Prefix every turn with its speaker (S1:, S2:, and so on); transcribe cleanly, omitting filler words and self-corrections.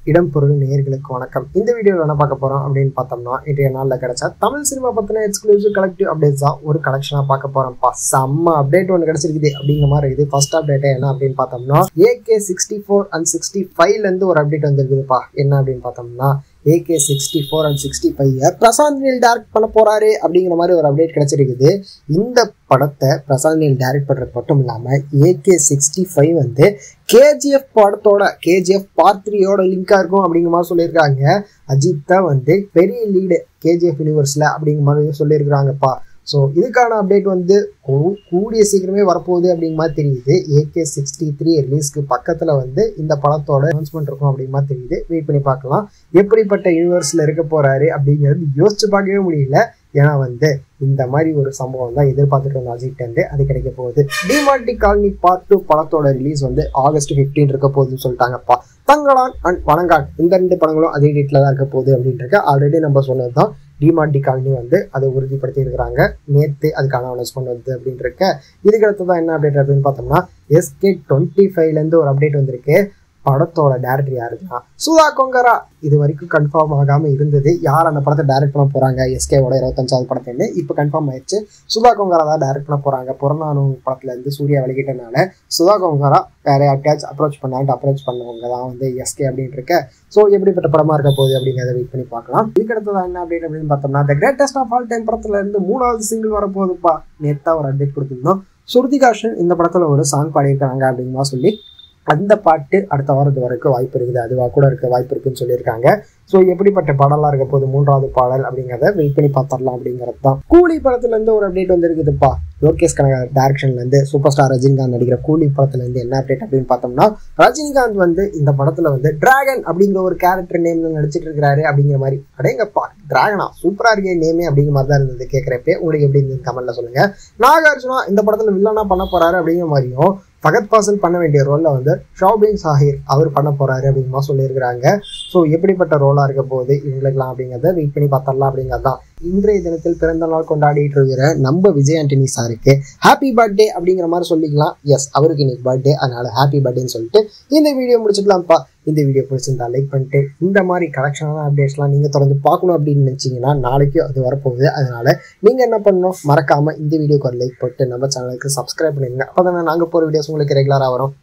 S1: இடம் பொருள் நேயர்களுக்கு வணக்கம். இந்த வீடியோவில் என்ன பார்க்க போறோம் அப்படின்னு பார்த்தோம்னா, இன்றைய நாளில் கிடைச்ச தமிழ் சினிமா பத்தின எக்ஸ்க்ளூசிவ் கலெக்டிவ் அப்டேட்ஸ் தான் ஒரு கலெக்ஷனா பார்க்க போறோம்ப்பா. செம்ம அப்டேட் ஒன்று கிடைச்சிருக்குது அப்படிங்கிற மாதிரி இருக்குது. ஃபர்ஸ்ட் அப்டேட் என்ன அப்படின்னு பார்த்தோம்னா, AK64 and 65ல இருந்து ஒரு அப்டேட் வந்திருக்குதுப்பா. என்ன அப்படின்னு பார்த்தோம்னா, AK64 and 65 Prashanth Neil direct பண்ண போறாரு அப்படிங்கிற மாதிரி ஒரு அப்டேட் கிடைச்சிருக்குது. இந்த படத்தை பிரசாந்த் நீல் டைரக்ட் பண்றது மட்டும் இல்லாம AK65 வந்து KGF படத்தோட KGF Part 3யோட லிங்கா இருக்கும் அப்படிங்கிற மாதிரி சொல்லியிருக்காங்க. அஜித் தான் வந்து பெரிய லீடு KGF யூனிவர்ஸ்ல அப்படிங்கிற மாதிரி சொல்லியிருக்கிறாங்கப்பா. ஸோ இதுக்கான அப்டேட் வந்து கூடிய சீக்கிரமே வரப்போகுது அப்படிங்கிற மாதிரி தெரியுது. AK63 ரிலீஸ்க்கு பக்கத்தில் வந்து இந்த படத்தோட அனௌன்ஸ்மெண்ட் இருக்கும் அப்படிங்கிற மாதிரி தெரியுது. வெயிட் பண்ணி பார்க்கலாம். எப்படிப்பட்ட யூனிவர்ஸில் இருக்க போறாரு அப்படிங்கிறது யோசிச்சு பார்க்கவே முடியல. ஏன்னா வந்து இந்த மாதிரி ஒரு சம்பவம் தான் எதிர்பார்த்துட்டு வந்த அஜித் வந்து அது கிடைக்க போகுது. டிமாண்டி காலனி Part 2 படத்தோட ரிலீஸ் வந்து August 15 இருக்க போகுதுன்னு சொல்லிட்டாங்கப்பா. தங்கலான் அண்ட் வணங்கான் இந்த 2 படங்களும் அதே டேட்ல தான் இருக்க போகுது அப்படின்றக்க ஆல்ரெடி நம்ம சொன்னது தான். டிமாண்டி காலனி வந்து அதை உறுதிப்படுத்தி இருக்கிறாங்க. நேற்று அதுக்கான அனௌன்ஸ்மெண்ட் வந்து அப்படின்றக்க இதுக்கு அடுத்ததான் என்ன அப்டேட் அப்படின்னு பார்த்தோம்னா, SK25லேருந்து ஒரு அப்டேட் வந்திருக்கு. படத்தோட டேரக்டர் யாருன்னா சுதா கொங்கரா. இது வரைக்கும் கன்ஃபார்ம் ஆகாம இருந்தது யார் அந்த படத்தை டைரக்ட் பண்ண போறாங்க. SKவோட 25வது படத்துல இப்போ கன்ஃபார்ம் ஆயிடுச்சு. சுதா கொங்கரா தான் டைரக்ட் பண்ண போறாங்க. புறநானு படத்துல இருந்து சூர்யா விலகிட்டனால சுதா கொங்கரா வேற யார்ட்டாச்சும் அப்ரோச் பண்ணவங்க தான் வந்து SK அப்படின்னு இருக்க. ஸோ எப்படிப்பட்ட படமா இருக்க போகுது அப்படிங்கிறத வெயிட் பண்ணி பார்க்கலாம். இதுக்கடுத்ததான் என்ன அப்டேட் அப்படின்னு பார்த்தோம்னா, the greatest of all time படத்துல இருந்து 3வது சிங்கிள் வர போகுதுப்பா. நேத்தா ஒரு அப்டேட் கொடுத்துருந்தோம். ஸ்ருதிகாஷன் இந்த படத்துல ஒரு சாங் பாடியிருக்காங்க அப்படிங்கமா சொல்லி அந்த பாட்டு அடுத்த வாரத்து வரைக்கும் வாய்ப்பு இருக்குது. அதுவாக கூட இருக்க வாய்ப்பு இருக்குன்னு சொல்லியிருக்காங்க. ஸோ எப்படிப்பட்ட பாடலாம் இருக்க போது 3வது பாடல் அப்படிங்கிறத வெயிட் பண்ணி பார்த்துடலாம் அப்படிங்கிறது தான். கூலி படத்துல இருந்து ஒரு அப்டேட் வந்துருக்குதுப்பா. லோகேஷ் கனகர் டைரக்ஷன்ல இருந்து சூப்பர் ஸ்டார் ரஜினிகாந்த் நடிக்கிற கூலி படத்துல இருந்து என்ன அப்டேட் அப்படின்னு பார்த்தோம்னா, ரஜினிகாந்த் வந்து இந்த படத்துல வந்து டிராகன் அப்படிங்கிற ஒரு கேரக்டர் நேம்ல நடிச்சிட்டு இருக்கிறாரு அப்படிங்கிற மாதிரி. அடேங்கப்பா, டிராகனா சூப்பரா இருக்கே நேமே அப்படிங்கிற மாதிரி தான் இருந்தது. கேட்கிறப்ப உங்களுக்கு எப்படி இருந்தது கமெண்ட்ல சொல்லுங்க. நாகார்ஜுனா இந்த படத்துல வில்லனா பண்ண போறாரு அப்படிங்கிற மாதிரியும், ஃபகத் ஃபாசில் பண்ண வேண்டிய ரோல்ல வந்து ஷாபின் சாஹிர் அவர் பண்ண போறாரு அப்படிங்கிற சொல்லியிருக்கிறாங்க. ஸோ எப்படிப்பட்ட ரோலா இருக்க போகுது இவங்களுக்குலாம் அப்படிங்கிறத வெயிட் பண்ணி பார்த்தரலாம் அப்படிங்கிறதான். இன்றைய தினத்தில் பிறந்த நாள் கொண்டாடிட்டு இருக்கிற நம்ம விஜய் ஆண்டனி சாருக்கு ஹாப்பி பர்த்டே அப்படிங்கிற மாதிரி சொல்லிக்கலாம். எஸ், அவருக்கு இன்னைக்கு பர்த்டே, அதனால ஹாப்பி பர்த்டேன்னு சொல்லிட்டு இந்த வீடியோ முடிச்சுக்கலாம்ப்பா. இந்த வீடியோ பிடிச்சிருந்தா லைக் பண்ணிட்டு இந்த மாதிரி கலெக்ஷனான அப்டேட்ஸ்லாம் நீங்கள் தொடர்ந்து பார்க்கணும் அப்படின்னு நினச்சிங்கன்னா நாளைக்கு அது வரப்போகுது. அதனால நீங்கள் என்ன பண்ணணும், மறக்காமல் இந்த வீடியோக்கு ஒரு லைக் போட்டு நம்ம சேனலுக்கு சப்ஸ்கிரைப் பண்ணிடுங்க. அப்போ தானே நாங்கள் போகிற வீடியோஸ் உங்களுக்கு ரெகுலராக வரும்.